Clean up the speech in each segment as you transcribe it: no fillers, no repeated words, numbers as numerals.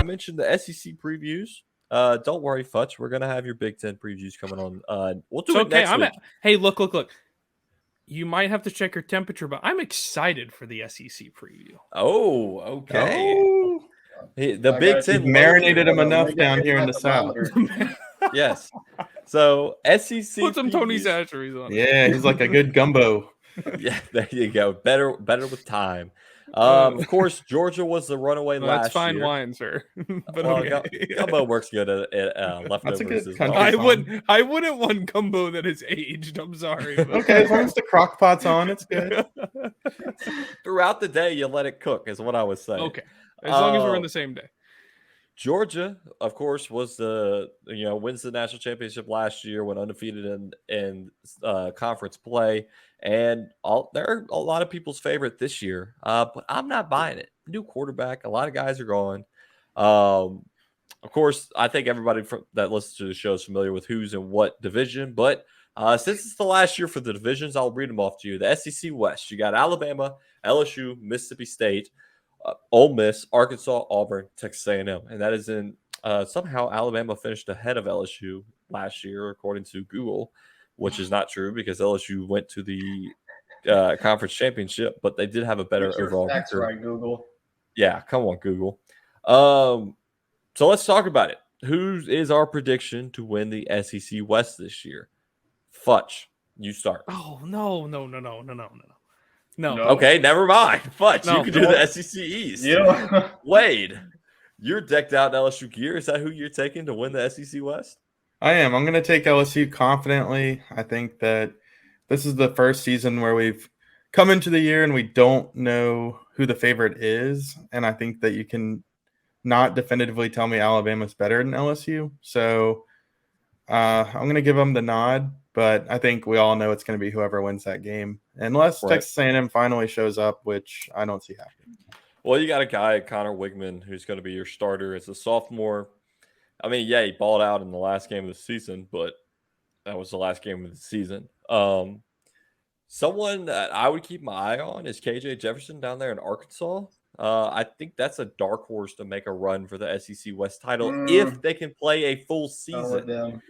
mentioned the SEC previews. Don't worry, Futch. We're gonna have your Big Ten previews coming on. We'll do it next week. Hey, look. You might have to check your temperature, but I'm excited for the SEC preview. Oh, okay. Oh. The Big Ten You've marinated him enough down here in the South. Yes. So SEC. Put some previews. Tony Chachere's on. Yeah, he's like a good gumbo. Yeah, there you go. Better with time. Of course, Georgia was the runaway last year. That's fine wine, sir. But well, okay. gumbo works good at leftovers. That's a good as well. I wouldn't want gumbo that is aged. I'm sorry. Okay, as long as the crock pot's on, it's good. Throughout the day, you let it cook, is what I was saying. Okay, as long as we're in the same day. Georgia, of course, was wins the national championship last year, went undefeated in conference play, and they're a lot of people's favorite this year. But I'm not buying it. New quarterback, a lot of guys are gone. Of course, I think everybody that listens to the show is familiar with who's in what division. But since it's the last year for the divisions, I'll read them off to you. The SEC West, you got Alabama, LSU, Mississippi State, Ole Miss, Arkansas, Auburn, Texas A&M, and that is in somehow Alabama finished ahead of LSU last year, according to Google, which is not true because LSU went to the conference championship, but they did have a better overall record. That's right, Google. Yeah, come on, Google. So let's talk about it. Who is our prediction to win the SEC West this year? Futch, you start. Oh, no. No. Okay, never mind. Futch, No. you can do the SEC East. Yeah. Wade, you're decked out in LSU gear. Is that who you're taking to win the SEC West? I am. I'm going to take LSU confidently. I think that this is the first season where we've come into the year and we don't know who the favorite is. And I think that you can not definitively tell me Alabama's better than LSU. So I'm going to give them the nod, but I think we all know it's going to be whoever wins that game. Unless Texas A&M finally shows up, which I don't see happening. Well, you got a guy, Connor Wigman, who's going to be your starter as a sophomore. I mean, yeah, he balled out in the last game of the season, but that was the last game of the season. Someone that I would keep my eye on is KJ Jefferson down there in Arkansas. I think that's a dark horse to make a run for the SEC West title if they can play a full season.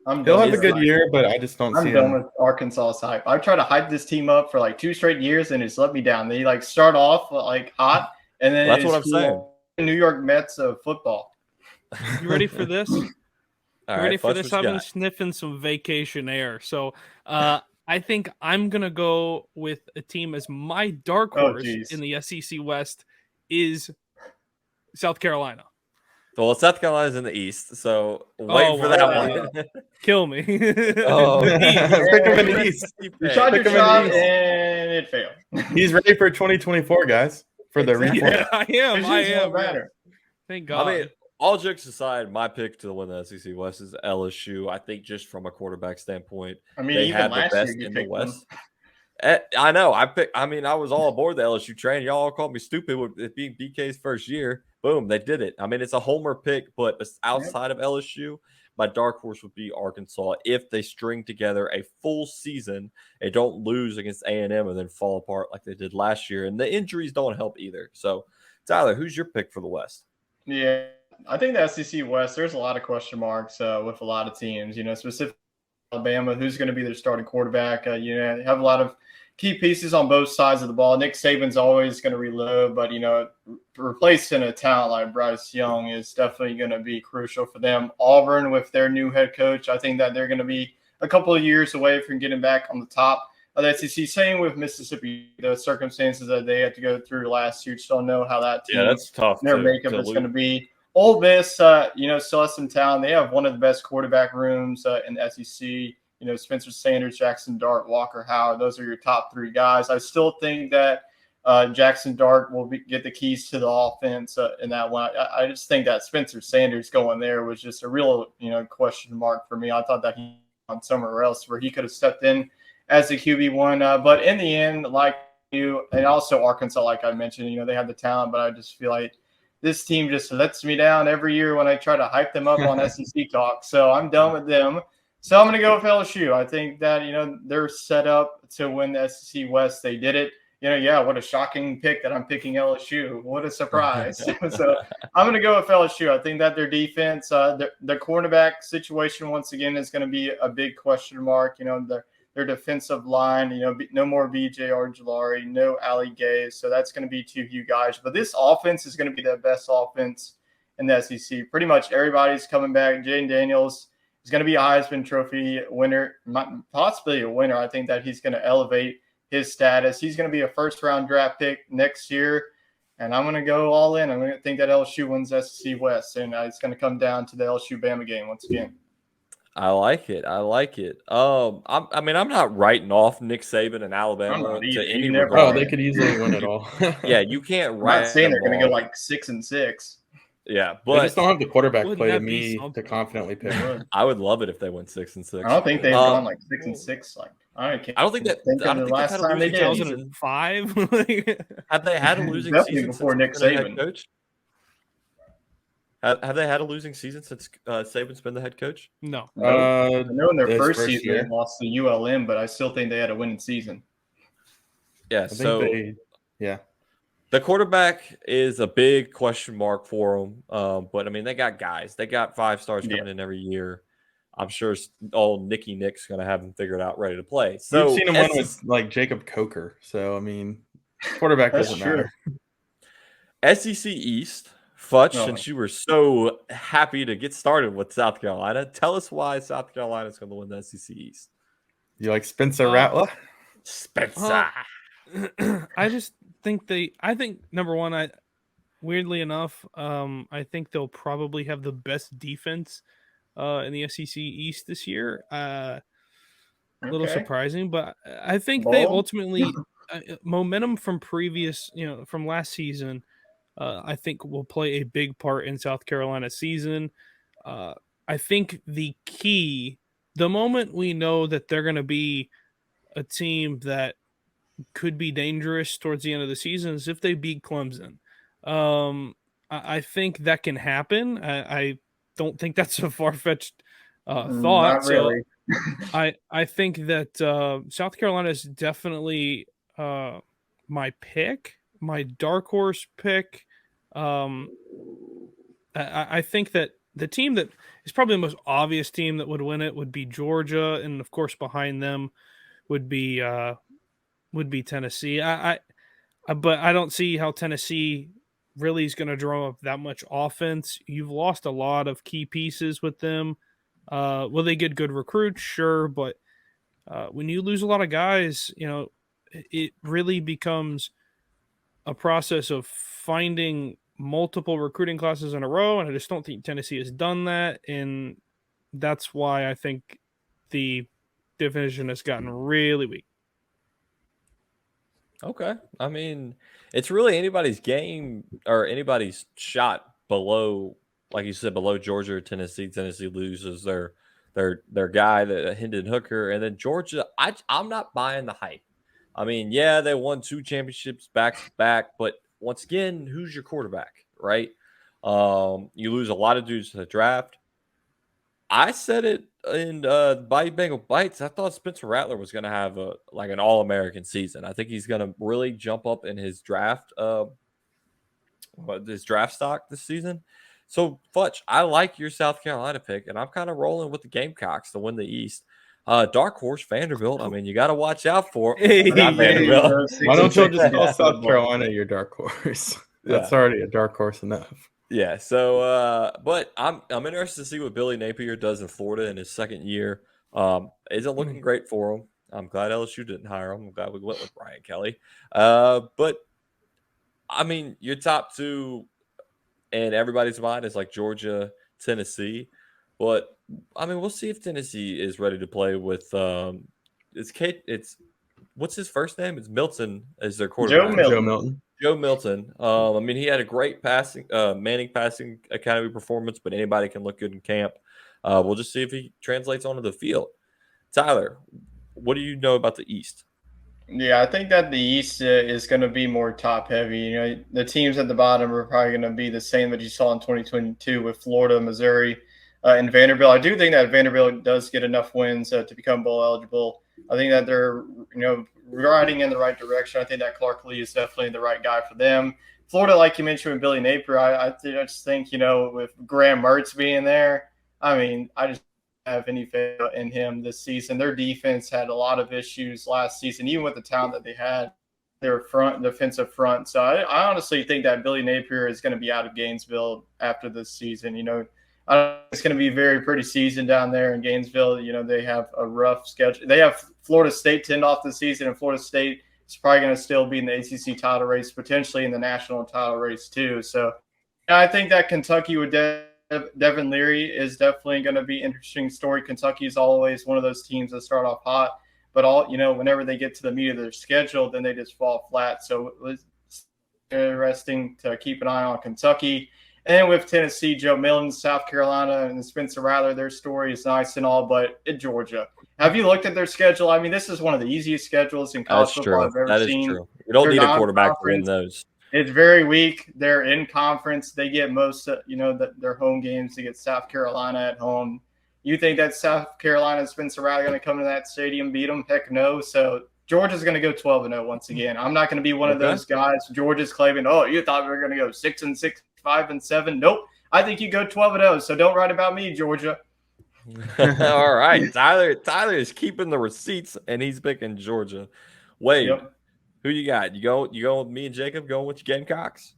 He'll have a good year, but I just don't see him. I'm done with Arkansas's hype. I've tried to hype this team up for like 2 straight years, and it's let me down. They like start off like hot, and then that's what I'm saying. New York Mets of football. You ready for this? Ready for this? I've been sniffing some vacation air. So I think I'm going to go with a team as my dark horse in the SEC West is South Carolina. Well, South Carolina's in the East, so wait for that one. Kill me. Pick him in the East. You tried your shot and it failed. He's ready for 2024, guys, for the replay. Yeah, I am. Thank God. I mean, all jokes aside, my pick to win the SEC West is LSU. I think just from a quarterback standpoint, they had the best in the West. I know. I was all aboard the LSU train. Y'all all called me stupid with it being BK's first year. Boom, they did it. I mean, it's a homer pick, but outside of LSU, my dark horse would be Arkansas if they string together a full season and don't lose against A&M and then fall apart like they did last year. And the injuries don't help either. So, Tyler, who's your pick for the West? Yeah, I think the SEC West, there's a lot of question marks with a lot of teams, specifically Alabama, who's going to be their starting quarterback. Have a lot of key pieces on both sides of the ball. Nick Saban's always going to reload, but, replacing a talent like Bryce Young is definitely going to be crucial for them. Auburn, with their new head coach, I think that they're going to be a couple of years away from getting back on the top of the SEC. Same with Mississippi. The circumstances that they had to go through last year, just don't know how that team, that's tough. Their makeup is going to be. Ole Miss, still has some talent. They have one of the best quarterback rooms in the SEC. Spencer Sanders, Jackson Dart, Walker Howard. Those are your top 3 guys. I still think that Jackson Dart will get the keys to the offense in that one. I just think that Spencer Sanders going there was just a real, question mark for me. I thought that he on somewhere else where he could have stepped in as the QB1. But in the end, like you, and also Arkansas, like I mentioned, they have the talent, but I just feel like this team just lets me down every year when I try to hype them up on SEC talk. So I'm done with them. So I'm going to go with LSU. I think that, they're set up to win the SEC West. They did it yeah, what a shocking pick that I'm picking LSU. What a surprise. So I'm going to go with LSU. I think that their defense, their cornerback situation, once again, is going to be a big question mark. Their defensive line, no more BJ Ojulari, no Ali Gaze. So that's going to be two huge guys. But this offense is going to be the best offense in the SEC. Pretty much everybody's coming back. Jaden Daniels is going to be a Heisman Trophy winner, possibly a winner. I think that he's going to elevate his status. He's going to be a first-round draft pick next year, and I'm going to go all in. I'm going to think that LSU wins SEC West, and it's going to come down to the LSU-Bama game once again. I like it. I'm not writing off Nick Saban and Alabama to any regard. Oh, they could easily win it all. Yeah, you can't write. I'm not saying they're going to go like 6-6. Yeah, but they just don't have the quarterback play to confidently pick. I would love it if they went 6-6. I don't think they've gone like 6-6. Like I don't think that. I don't think the last time they did 2005. Have they had a losing season before Nick Saban? Coach? Have they had a losing season since Saban's been the head coach? No. I know in their first season they lost to ULM, but I still think they had a winning season. Yeah. Yeah. The quarterback is a big question mark for them, but I mean they got guys. They got 5 stars coming in every year. I'm sure old Nicky Nick's going to have them figured out, ready to play. So you've seen him win with like Jacob Coker. So I mean, quarterback doesn't matter. SEC East, Futch, since you were so happy to get started with South Carolina, tell us why South Carolina is going to win the SEC East. You like Spencer Rattler? Spencer. I think number one, weirdly enough, I think they'll probably have the best defense in the SEC East this year. A little surprising, but I think they ultimately momentum from previous, from last season, I think will play a big part in South Carolina's season. I think the moment we know that they're going to be a team that could be dangerous towards the end of the season is if they beat Clemson. I think that can happen. I don't think that's a far-fetched thought. Not really. So I think that South Carolina is definitely my pick, my dark horse pick. I think that the team that is probably the most obvious team that would win it would be Georgia, and of course behind them would be Tennessee. But I don't see how Tennessee really is going to draw up that much offense. You've lost a lot of key pieces with them. Will they get good recruits? Sure, but when you lose a lot of guys, it really becomes a process of finding multiple recruiting classes in a row, and I just don't think Tennessee has done that, and that's why I think the division has gotten really weak. Okay. I mean, it's really anybody's game or anybody's shot below, like you said, below Georgia or Tennessee. Tennessee loses their guy, the Hendon Hooker, and then Georgia. I'm not buying the hype. I mean, yeah, they won 2 championships back to back, but once again, who's your quarterback, right? You lose a lot of dudes to the draft. I said it in Bayou Bengal Bites. I thought Spencer Rattler was going to have an All-American season. I think he's going to really jump up in his draft stock this season. So, Futch, I like your South Carolina pick, and I'm kind of rolling with the Gamecocks to win the East. Dark horse Vanderbilt. I mean, you got to watch out for Vanderbilt. Why don't you just call South Carolina your dark horse? That's already a dark horse enough. Yeah. So, but I'm interested to see what Billy Napier does in Florida in his second year. Isn't looking great for him. I'm glad LSU didn't hire him. I'm glad we went with Brian Kelly. But I mean, your top 2 in everybody's mind is like Georgia, Tennessee. But I mean, we'll see if Tennessee is ready to play with it's what's his first name? It's Milton as their quarterback. Joe Milton. I mean, he had a great Manning passing academy performance, but anybody can look good in camp. We'll just see if he translates onto the field. Tyler, what do you know about the East? Yeah, I think that the East is going to be more top heavy. The teams at the bottom are probably going to be the same that you saw in 2022 with Florida, Missouri, and Vanderbilt. I do think that Vanderbilt does get enough wins to become bowl eligible. I think that they're, riding in the right direction. I think that Clark Lee is definitely the right guy for them. Florida, like you mentioned with Billy Napier, I just think, with Graham Mertz being there, I mean, I just don't have any faith in him this season. Their defense had a lot of issues last season, even with the talent that they had. Their defensive front. So I honestly think that Billy Napier is going to be out of Gainesville after this season. It's going to be a very pretty season down there in Gainesville. They have a rough schedule. They have Florida State to end off the season, and Florida State is probably going to still be in the ACC title race, potentially in the national title race too. So I think that Kentucky with Devin Leary is definitely going to be an interesting story. Kentucky is always one of those teams that start off hot, but whenever they get to the meat of their schedule, then they just fall flat. So it's interesting to keep an eye on Kentucky. And with Tennessee, Joe Milton, South Carolina, and Spencer Rattler, their story is nice and all, but at Georgia. Have you looked at their schedule? I mean, this is one of the easiest schedules in college football I've ever seen. That is true. You don't need a quarterback to win those. It's very weak. They're in conference. They get most, their home games. They get South Carolina at home. You think that South Carolina and Spencer Rattler are going to come to that stadium, beat them? Heck no. So Georgia's going to go 12-0 once again. I'm not going to be one of those guys. Georgia's claiming, you thought we were going to go 6-6, 5-7. Nope. I think you go 12-0. So don't write about me, Georgia. All right. Tyler is keeping the receipts, and he's picking Georgia. Wade, who you got? You go with me and Jacob going with your Gamecocks?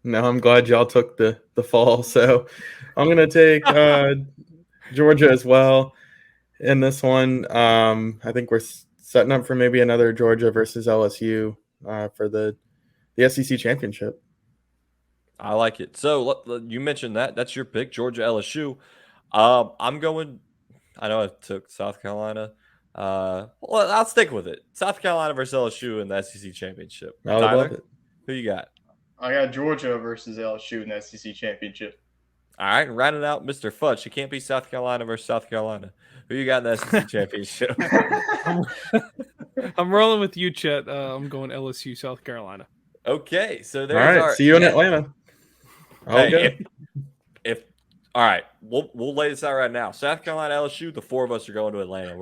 No, I'm glad y'all took the fall. So I'm going to take Georgia as well in this one. I think we're setting up for maybe another Georgia versus LSU for the SEC championship. I like it. So you mentioned that's your pick, Georgia LSU. I'm going. I know I took South Carolina. Well, I'll stick with it. South Carolina versus LSU in the SEC championship. I love it. Who you got? I got Georgia versus LSU in the SEC championship. All right, rounding out Mr. Fudge. It can't be South Carolina versus South Carolina. Who you got in the SEC championship? I'm rolling with you, Chet. I'm going LSU, South Carolina. Okay, so there's all right. See you in Atlanta. Hey, if all right, we'll lay this out right now. South Carolina, LSU. The four of us are going to Atlanta.